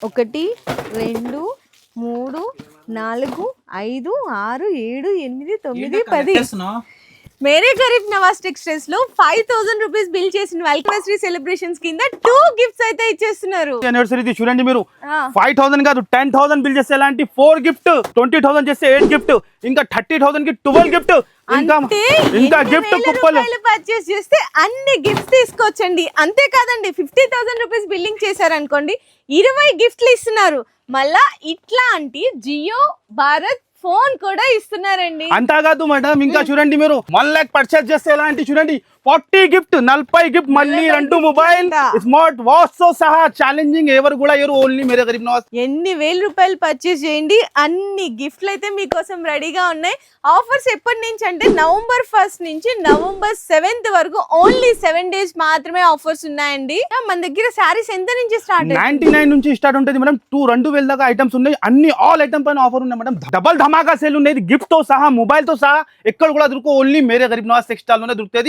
1 2 3 4 5 6 7 8 9 10 మేరే Garib Nawaz textiles లో 5000 rupees bill చేసిన వెల్కమస్ట్రీ celebrations కింద 2 గిఫ్ట్స్ అయితే ఇచ్చేస్తున్నారు. యానివర్సరీ చూడండి మీరు 5000 కాదు 10000 బిల్ చేస్తే ఎలాంటి 4 గిఫ్ట్, 20000 చేస్తే 8 గిఫ్ట్, ఇంకా 30000 కి 12 గిఫ్ట్, ఇంకా గిఫ్ట్ కుప్పలు పర్చేస్ చేస్తే అన్ని గిఫ్ట్స్ తీసుకోవచ్చండి. అంతే కాదండి 50000 రూపీస్ బిల్లింగ్ చేశారనుకోండి 20 గిఫ్ట్లు ఇస్తున్నారు. మళ్ళా ఇట్లాంటి జియో భారత్ ఫోన్ కూడా ఇస్తున్నారండి. అంతా కాదు మేడం, ఇంకా చూడండి మీరు 1 లక్ష పర్చేస్ చేస్తే ఎలాంటి చూడండి 40 గిఫ్ట్, 40 గిఫ్ట్, మళ్ళీ 2 మొబైల్, స్మార్ట్ వాచ్ తో సహా ఛాలెంజింగ్ ఎవరు కూడా ఓన్లీ మేరే గరీబ్ నవాజ్. ఎన్ని వేల రూపాయలు పర్చేస్ చేయండి అన్ని గిఫ్ట్లు అయితే మీకోసం రెడీగా ఉన్నాయి. ఆఫర్స్ ఎప్పటి నుంచి అంటే నవంబర్ 1 నుంచి నవంబర్ 7 వరకు ఓన్లీ 7 డేస్ మాత్రమే ఆఫర్స్ ఉన్నాయండి. మన దగ్గర శారీస్ ఎంత నుంచి స్టార్ట్? 99 నుంచి స్టార్ట్ ఉంటుంది మేడం. 2000 దాకా ఐటమ్స్ ఉన్నాయి. అన్ని ఆల్ ఐటమ్ పైన ఆఫర్ ఉన్నాయి మేడం. డబల్ ధమాకా సేల్ ఉండేది గిఫ్ట్ తో సహా, మొబైల్ తో సహా. ఎక్కడ కూడా దొరుకు ఓన్లీ మేరే గరీబ్ నవాజ్ టెక్స్టైల్ లోనే దొరుకుతుంది.